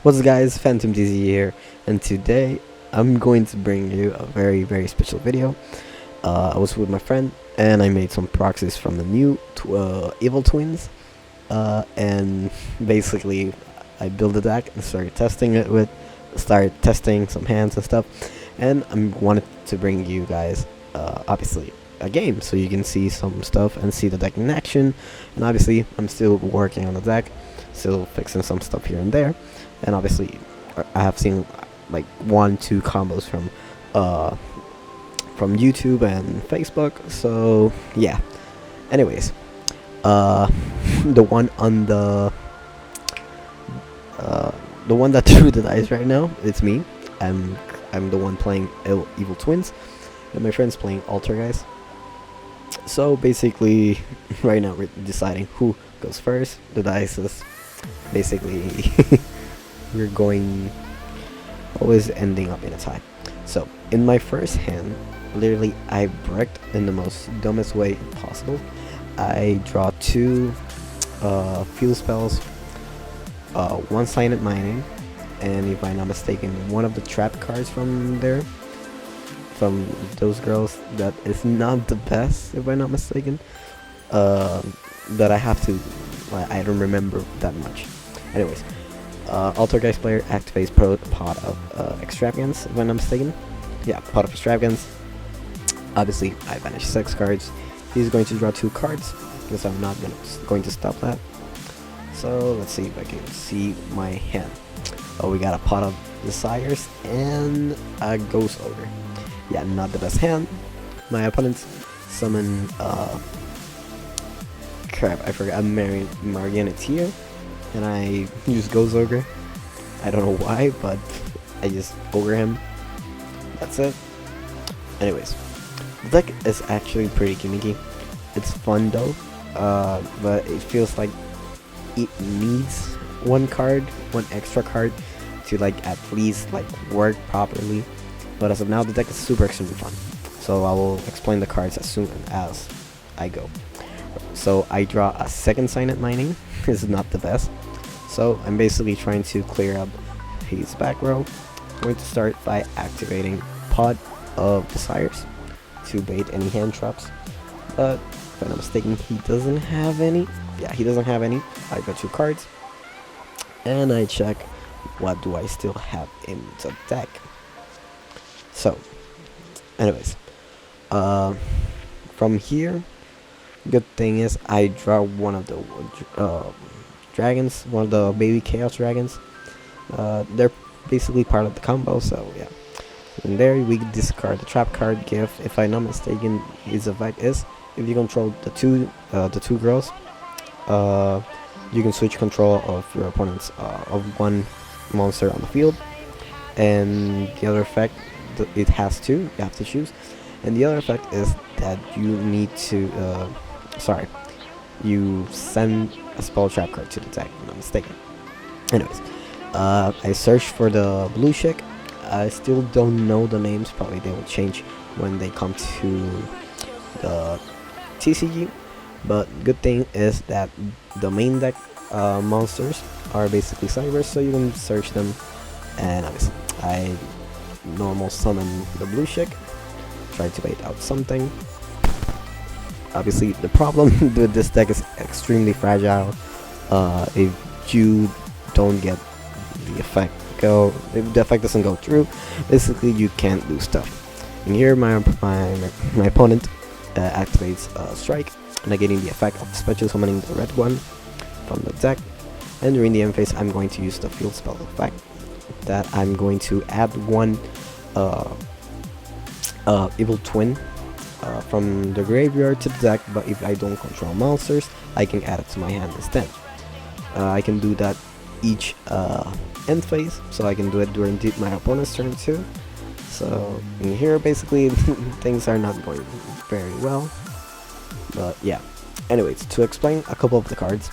What's up guys, Phantom DZ here, and today I'm going to bring you a very special video. I was with my friend and I made some proxies from the new Evil Twins, and basically I built a deck and started testing some hands and stuff, and I wanted to bring you guys obviously a game so you can see some stuff and see the deck in action. And obviously I'm still working on the deck, still fixing some stuff here and there. And obviously, I have seen like 1-2 combos from YouTube and Facebook. So yeah. Anyways, the one on the one that threw the dice right now, it's me. I'm the one playing Evil Twins, and my friend's playing Altergeist. So basically, right now we're deciding who goes first. The dice is basically. We're going always ending up in a tie. So in my first hand, literally I bricked in the most dumbest way possible. I draw 2 field spells, 1 silent mining, and if I'm not mistaken, one of the trap cards from there, from those girls, that is not the best if I'm not mistaken. That I have to, I don't remember that much. Anyways. Altergeist player activates Pot of Extravagance, if I'm not mistaken. Yeah, Pot of Extravagance. Obviously, I banish 6 cards. He's going to draw 2 cards, because I'm not going to stop that. So, let's see if I can see my hand. Oh, we got a Pot of Desires and a Ghost Ogre. Yeah, not the best hand. My opponents summon, crap, I forgot, Marionetteer. And I use Ghost Ogre. I don't know why, but I just ogre him. That's it. Anyways, the deck is actually pretty gimmicky. It's fun though, but it feels like it needs one extra card to like at least like work properly. But as of now, the deck is super extremely fun. So I will explain the cards as soon as I go. So I draw a second Silent Mining. This is not the best. So I'm basically trying to clear up his back row. I'm going to start by activating Pot of Desires to bait any hand traps. But if I'm not mistaken, he doesn't have any. Yeah, he doesn't have any. I got 2 cards. And I check what do I still have in the deck. So, anyways. From here, good thing is I draw one of the dragons, one of the baby chaos dragons. They're basically part of the combo, so yeah. And there we discard the trap card gift. If I'm not mistaken, his effect is if you control the two girls, you can switch control of your opponent's of one monster on the field. And the other effect, it has 2. You have to choose. And the other effect is that you need to you send a spell trap card to the deck, if I'm not mistaken. Anyways, I searched for the blue chick. I still don't know the names. Probably they will change when they come to the TCG. But good thing is that the main deck monsters are basically cybers, so you can search them. And obviously, I normal summon the blue chick. Try to bait out something. Obviously, the problem with this deck is extremely fragile. If you don't get the effect if the effect doesn't go through, basically you can't do stuff. And here my opponent activates Strike, negating the effect of special summoning the red one from the deck. And during the end phase, I'm going to use the field spell effect that I'm going to add 1 Evil Twin from the graveyard to the deck, but if I don't control monsters, I can add it to my hand instead. I can do that each end phase, so I can do it during my opponent's turn too. So in here, basically, things are not going very well. But yeah. Anyways, to explain a couple of the cards,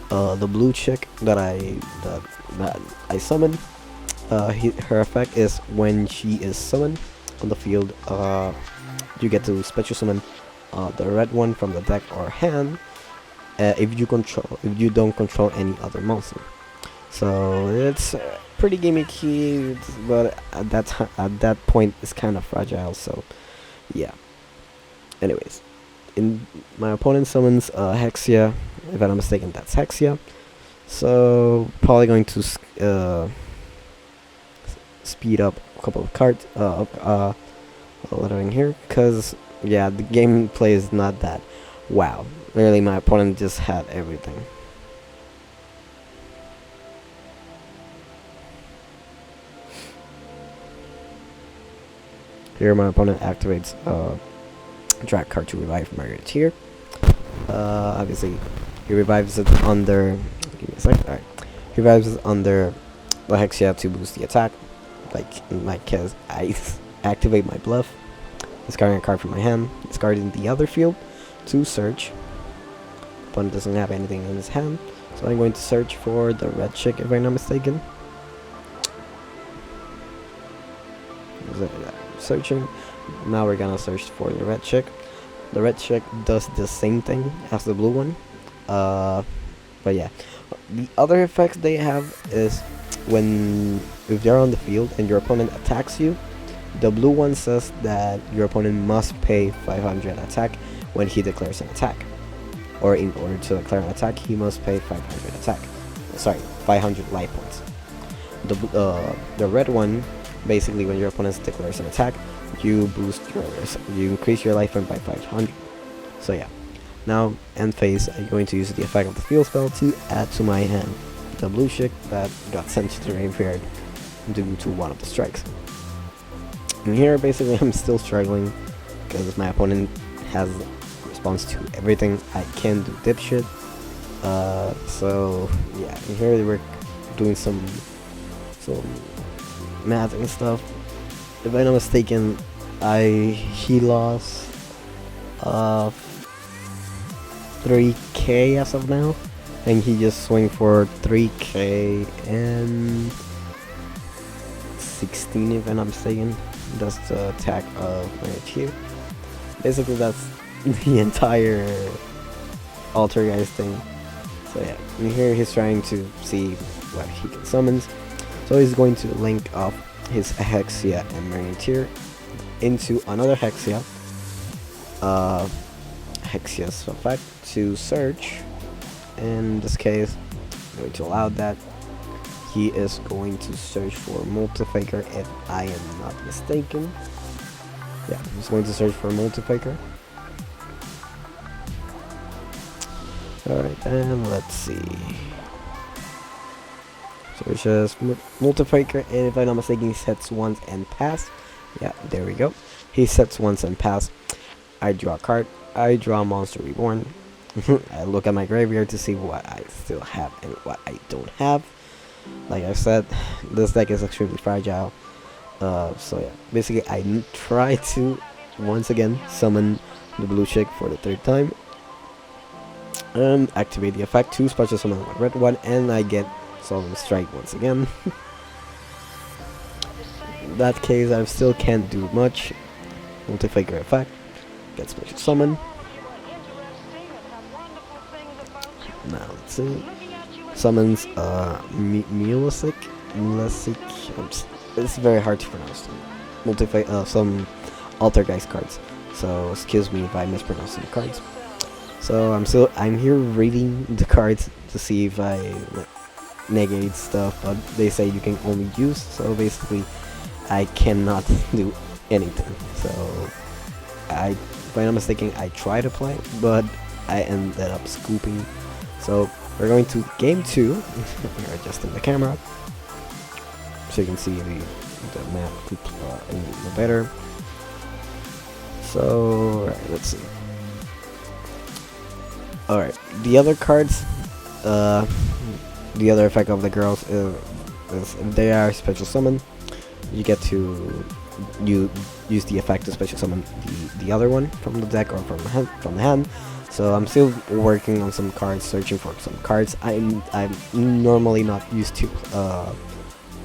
the blue chick that I summoned, her effect is when she is summoned on the field, you get to special summon the red one from the deck or hand if you don't control any other monster. So it's pretty gimmicky, but at that point it's kind of fragile. So yeah. Anyways, in my opponent summons Hexia. If I'm not mistaken, that's Hexia. So probably going to speed up a couple of cards. Lettering here, cause yeah, the gameplay is not that. Wow, literally my opponent just had everything. Here my opponent activates drag card to revive Marioteer. Obviously he revives it under, give me a sec. Alright. He revives it under the Hexia to boost the attack. Like in my case, I activate my bluff, discarding a card from my hand, discarding the other field to search. Opponent doesn't have anything in his hand, so I'm going to search for the red chick if I'm not mistaken. Searching. Now we're gonna search for the red chick. The red chick does the same thing as the blue one. But yeah. The other effects they have is if they're on the field and your opponent attacks you, the blue one says that your opponent must pay 500 attack when he declares an attack. Or in order to declare an attack, he must pay 500 attack. Sorry, 500 life points. The red one, basically when your opponent declares an attack, you increase your life point by 500. So yeah. Now, end phase, I'm going to use the effect of the field spell to add to my hand the blue chick that got sent to the graveyard due to one of the strikes. And here, basically, I'm still struggling because my opponent has response to everything. I can do dipshit. So yeah, and here we're doing some math and stuff. If I'm not mistaken, he lost 3k as of now, and he just swing for 3k and 16 if I'm not mistaken. That's the attack of Marioteer. Basically that's the entire Altergeist thing. So yeah, and here he's trying to see what he can summon. So he's going to link up his Hexia and Marioteer into another Hexia. Hexia's effect to search. In this case, I'm going to allow that. He is going to search for Multifaker if I am not mistaken. Yeah, he's going to search for Multifaker. Alright, and let's see. Searches Multifaker, and if I'm not mistaken, he sets once and pass. Yeah, there we go. He sets once and pass. I draw a card. I draw Monster Reborn. I look at my graveyard to see what I still have and what I don't have. Like I said, this deck is extremely fragile. So yeah, basically I try to once again summon the blue chick for the third time. Activate the effect to special summon one red one, and I get Solemn Strike once again. In that case, I still can't do much. Multifaker effect, get special summon. Now let's see. Summons Milesic. It's very hard to pronounce. Some Altergeist cards. So excuse me if I mispronounce some cards. So I'm here reading the cards to see if I negate stuff, but they say you can only use. So basically, I cannot do anything. So if I'm not mistaken, I tried to play, but I ended up scooping. So we're going to game 2. We're adjusting the camera so you can see the map a little better. So alright, let's see. Alright, the other cards, the other effect of the girls is if they are special summon, you get to use the effect to special summon the other one from the deck or from the hand. So I'm still working on some cards, searching for some cards. I'm normally not used to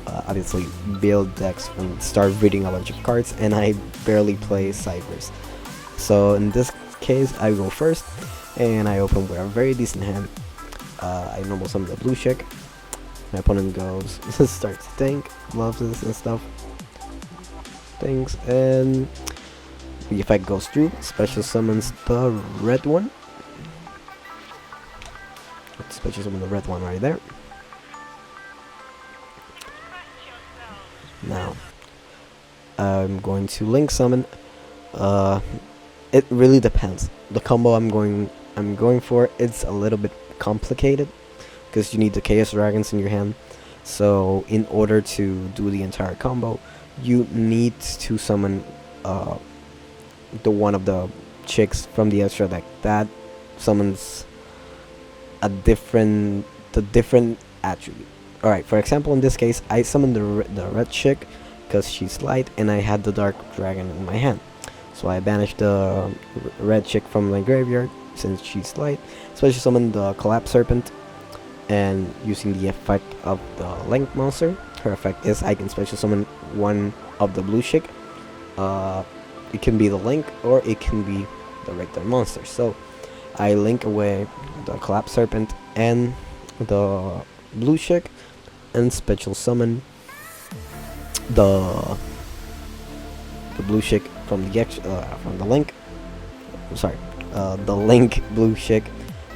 obviously build decks and start reading a bunch of cards, and I barely play ciphers. So in this case, I go first, and I open with a very decent hand. I normal summon the blue chick. My opponent goes starts to think, loves this and stuff, things, and the effect goes through. Special summons the red one. Special summon the red one right there. Now I'm going to link summon. It really depends. The combo I'm going for, it's a little bit complicated because you need the Chaos Dragons in your hand. So in order to do the entire combo, you need to summon the one of the chicks from the extra deck that summons the different attribute. Alright, for example, in this case, I summoned the red chick because she's light, and I had the dark dragon in my hand. So I banished the red chick from my graveyard since she's light. Special summon the Collapse Serpent, and using the effect of the Link monster, her effect is I can special summon one of the blue chick. It can be the Link or it can be the regular monster. So I link away the Collapse Serpent and the blue chick, and special summon the blue chick from the Link. Sorry, the Link blue chick,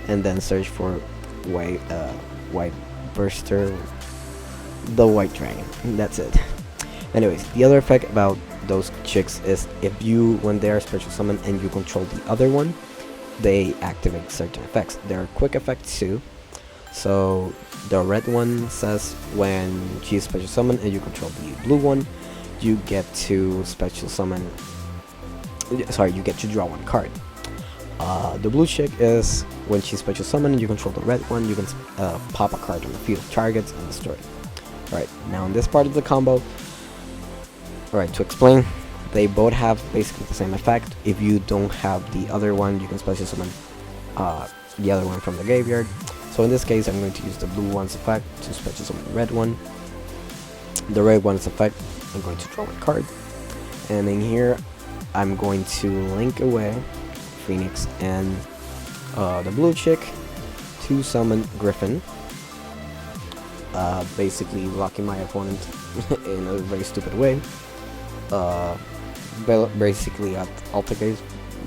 and then search for white burster, the white dragon. That's it. Anyways, the other effect about those chicks is if you, when they are special summoned and you control the other one, they activate certain effects. There are quick effects too. So the red one says when she is special summoned and you control the blue one, you get to special summon. Sorry, you get to draw one card. The blue chick is when she's special summoned and you control the red one, you can pop a card on the field of targets and destroy it. Alright, now in this part of the combo, alright, to explain, they both have basically the same effect. If you don't have the other one, you can special summon the other one from the graveyard. So in this case, I'm going to use the blue one's effect to special summon the red one. The red one's effect, I'm going to draw a card. And in here, I'm going to link away Phoenix and the blue chick to summon Griffin. Basically blocking my opponent in a very stupid way. Basically, Altergeist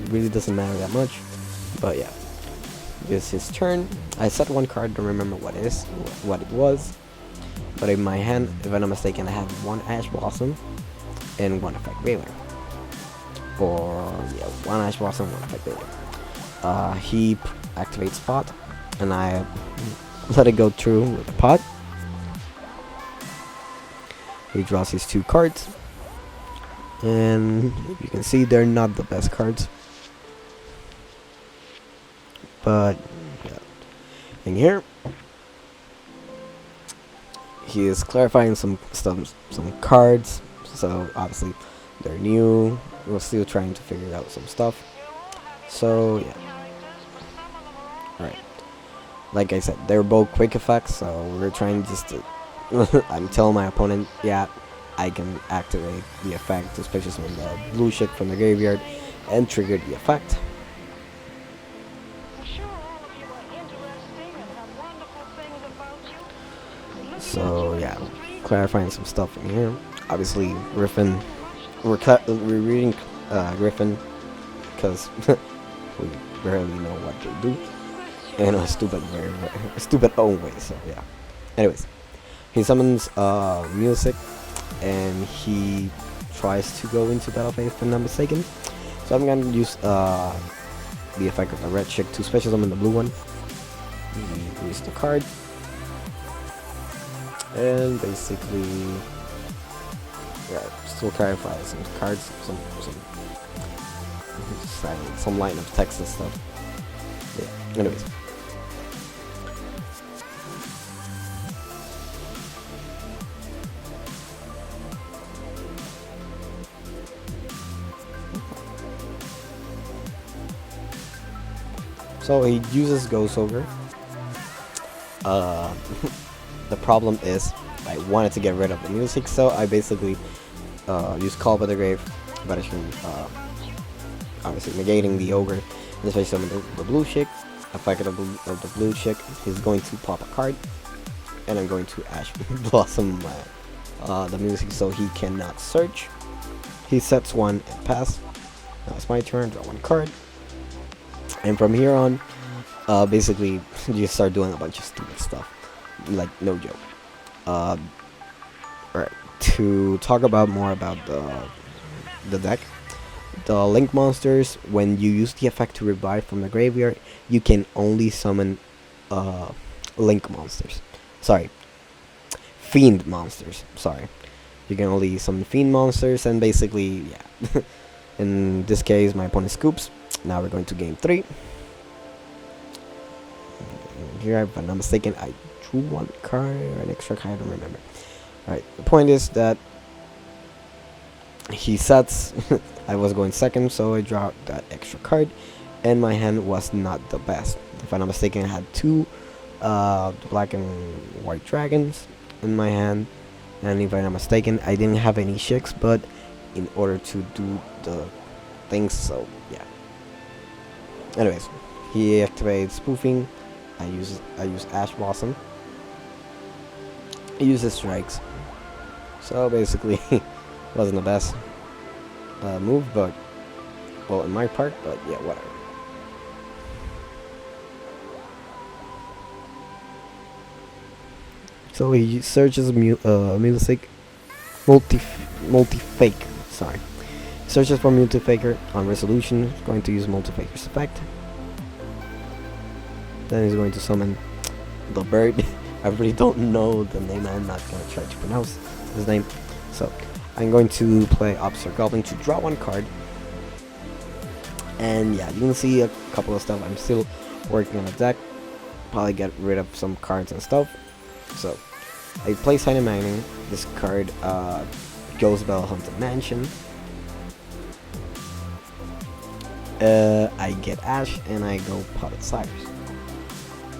really doesn't matter that much. But yeah. This is his turn. I set one card, don't remember what it was. But in my hand, if I'm not mistaken, I have one Ash Blossom and one Effect Veiler. Or yeah, one Ash Blossom, one Effect Veiler. He activates Pot, and I let it go through with the Pot. He draws his two cards, and you can see they're not the best cards. But yeah. In here, he is clarifying some cards. So obviously they're new. We're still trying to figure out some stuff. So yeah. Alright. Like I said, they're both quick effects, so we're trying just to I'm telling my opponent, yeah, I can activate the effect, especially summon the blue shit from the graveyard, and trigger the effect. So yeah, clarifying some stuff in here. Obviously, Griffin. We're reading Griffin because we barely know what they do in a stupid own way. So yeah. Anyways, he summons music, and he tries to go into battle phase if I'm not mistaken. So I'm gonna use the effect of the red chick to special summon the blue one. He use the card. And basically, yeah, still clarify some cards, some line of text and stuff. Yeah. Anyways, so he uses Ghost Ogre. The problem is I wanted to get rid of the music, so I basically used Call by the Grave, but obviously negating the ogre, and especially summon the blue chick. Effect of the blue chick, he's going to pop a card, and I'm going to Ash Blossom the music so he cannot search. He sets one and pass. Now it's my turn, draw one card. And from here on, basically, you start doing a bunch of stupid stuff, like no joke. Alright, to talk about more about the deck, the Link monsters, when you use the effect to revive from the graveyard, you can only summon Link monsters. Sorry, Fiend monsters. Sorry, you can only summon Fiend monsters, and basically, yeah. In this case, my opponent scoops. Now we're going to game 3. Here, if I'm not mistaken, I drew one card or an extra card. I don't remember. Alright, the point is that he sets. I was going second, so I draw that extra card, and my hand was not the best. If I'm not mistaken, I had 2 black and white dragons in my hand, and if I'm not mistaken, I didn't have any shicks, but in order to do the things, so yeah. Anyways, he activates spoofing. I use Ash Blossom. He uses strikes. So basically, wasn't the best move, but well, in my part, but yeah, whatever. So he searches music multi-faker. Sorry, searches for multi-faker on resolution. Going to use multi-faker's effect. Then he's going to summon the bird. I really don't know the name. I'm not gonna try to pronounce his name. So I'm going to play Observe Goblin to draw one card. And yeah, you can see a couple of stuff. I'm still working on a deck. Probably get rid of some cards and stuff. So I play Sign Mining. This card goes Bell Haunted Mansion. I get Ash and I go Potted Cyrus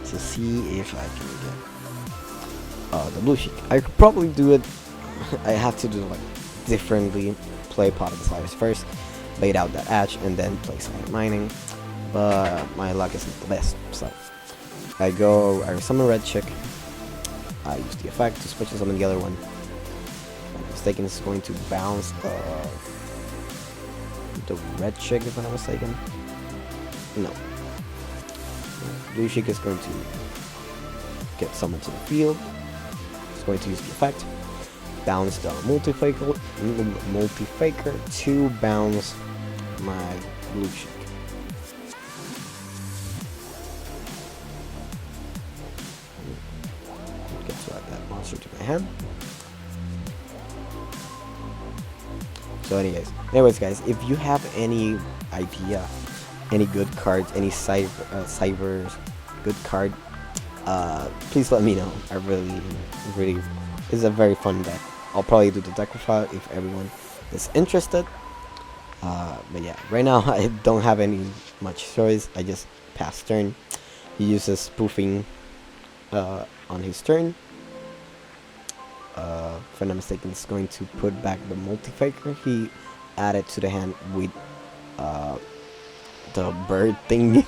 to see if I can get the blue sheet. I could probably do it. I have to do like differently. Play Potted Cyrus first, bait out that Ash, and then play Sign Mining. But my luck isn't the best, so I summon Red Chick. I use the effect to switch and summon the other one. If I'm not mistaken, it's going to bounce the Red Chick, if I'm not mistaken. No. Blue Chick is going to get summoned to the field. It's going to use the effect. Bounce the multi-faker to bounce my Blue Chick. Get to add that monster to my hand. So anyways guys, if you have any idea, any good cards, any cyber good card, please let me know. I really it's a very fun deck. I'll probably do the deck profile if everyone is interested. But yeah, right now I don't have any much choice. I just pass turn. He uses spoofing on his turn. If I'm not mistaken, it's going to put back the multi-faker he added to the hand with the bird thing.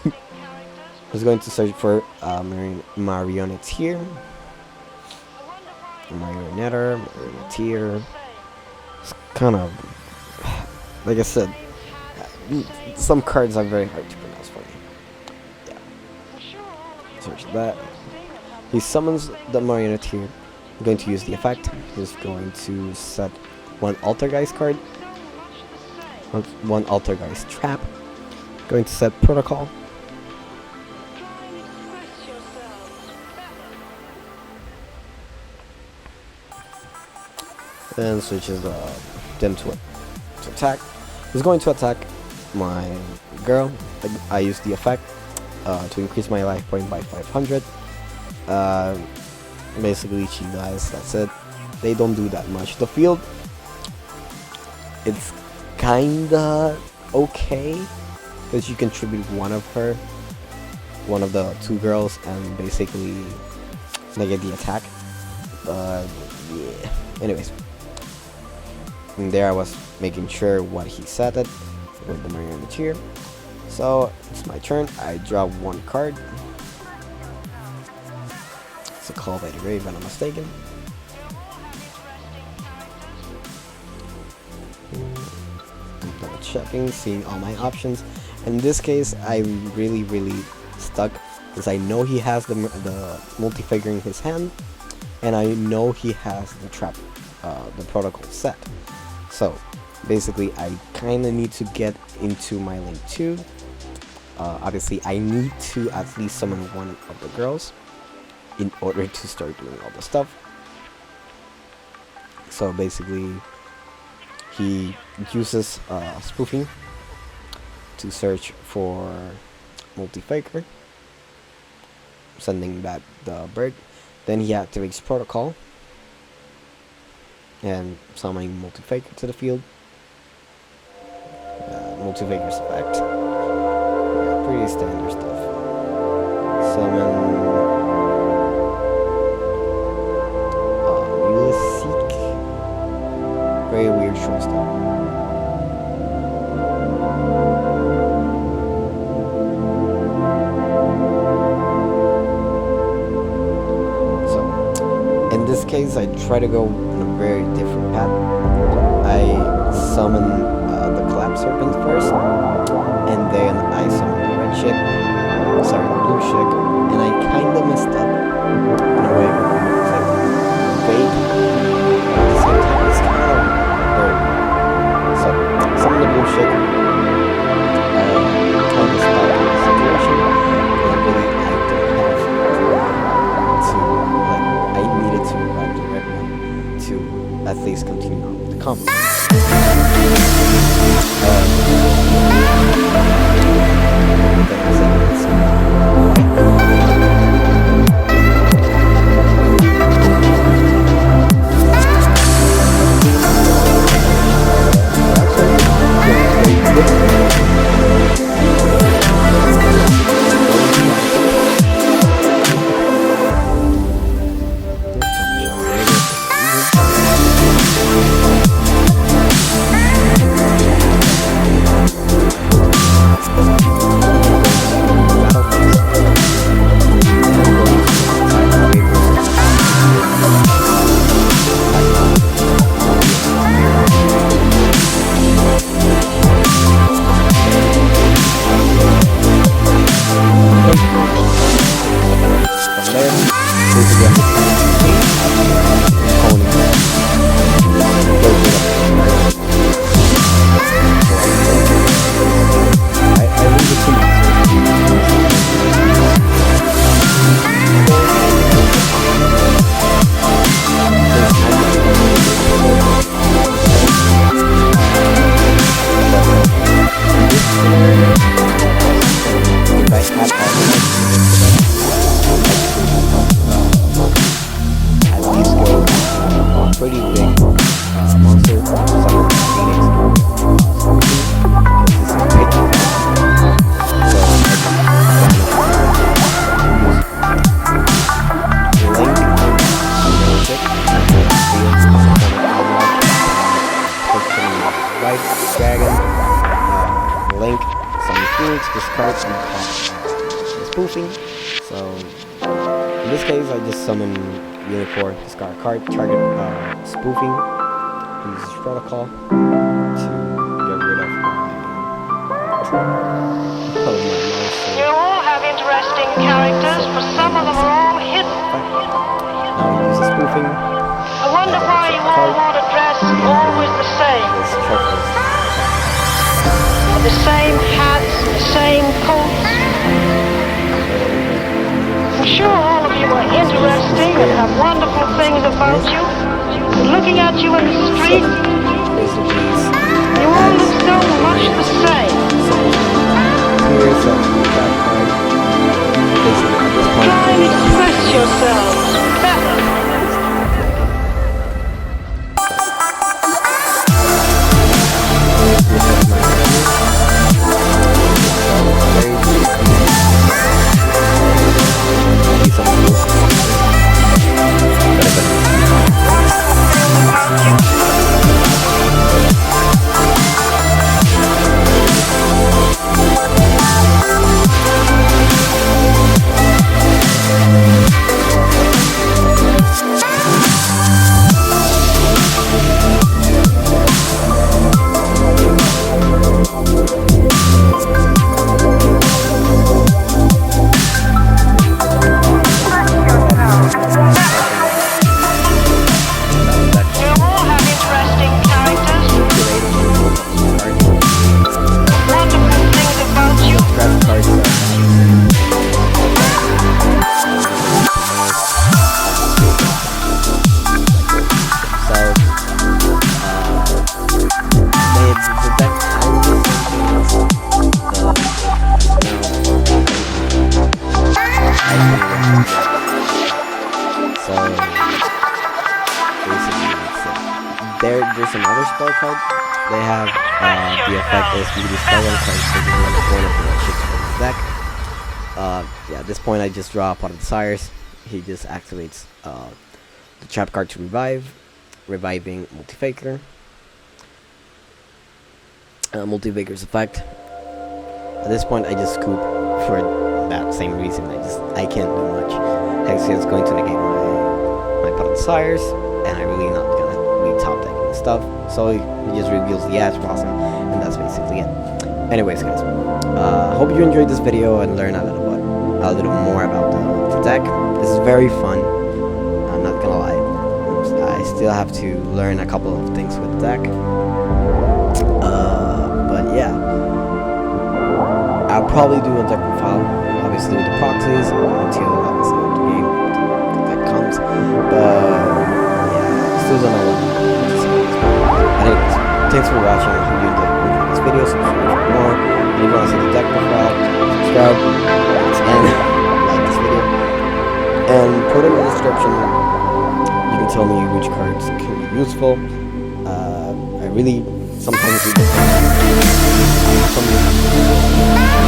He's going to search for Marionetteer. Marionetteer. It's kind of, like I said, some cards are very hard to pronounce for me. Yeah. Search that. He summons the Marionetteer. I'm going to use the effect. He's going to set one Altergeist card. One Altergeist trap. Going to set Protocol. And switches them to attack. He's going to attack my girl. I use the effect to increase my life point by 500. Basically she dies, that's it. They don't do that much. The field, it's kinda okay because you contribute one of the 2 girls, and basically they get the attack. But yeah, anyways, and there I was making sure what he said it with the Marionetteer. So it's my turn. I draw one card. It's a call by the grave, if I'm not mistaken. I'm double checking, seeing all my options. In this case, I'm really stuck because I know he has the multi-figure in his hand, and I know he has the trap, the protocol set. So basically, I kind of need to get into my lane 2. Obviously, I need to at least summon one of the girls in order to start doing all the stuff. So basically, he uses spoofing to search for multi-faker, sending back the bird. Then he activates protocol and summoning multi-faker to the field. Multi-faker's effect. Yeah, pretty standard stuff. Summon very weird short stuff. So, in this case, I try to go in a very different path. I summon the Clap Serpent first, and then I summon the red ship, sorry, the blue ship, and I kinda messed up in a way because I vague. At the same time, it's kind of so, some of the bullshit kind of stopped the situation, but really I don't have to, like, I needed to grab the red one to at least continue on with the combo. Spoofing. So in this case, I just summon Unicorn, discard a card, target spoofing, use protocol to get rid of my monster. You all have interesting characters, but some of them are all hidden. Now he uses spoofing. I wonder why you all want to dress always the same. The same hats, the same coats. I'm sure all of you are interesting and have wonderful things about you. But looking at you in the street, you all look so much the same. Try and express yourselves better. There's some other spell cards. They have the effect is you dispel one card, taking one of the ships from the deck. Yeah, at this point I just draw Pot of Desires. He just activates the trap card to revive, reviving Multifaker. Multifaker's effect. At this point I just scoop for that same reason. I can't do much. Hexia is going to negate my Pot of Desires, and I'm really not gonna be top decking stuff. So he just reveals the Ash Blossom, and that's basically it. Anyways, guys, hope you enjoyed this video and learn a little more about the deck. This is very fun. I'm not gonna lie. I still have to learn a couple of things with the deck. But yeah, I'll probably do a deck profile, obviously with the proxies, until obviously the game the deck comes. But yeah, still don't know what to say. Anyways, thanks for watching. I hope you enjoyed this video. Subscribe for more. If you want to see the deck profile, subscribe and like this video. And put in the description. You can tell me which cards can be useful. I really sometimes do this.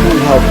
Really help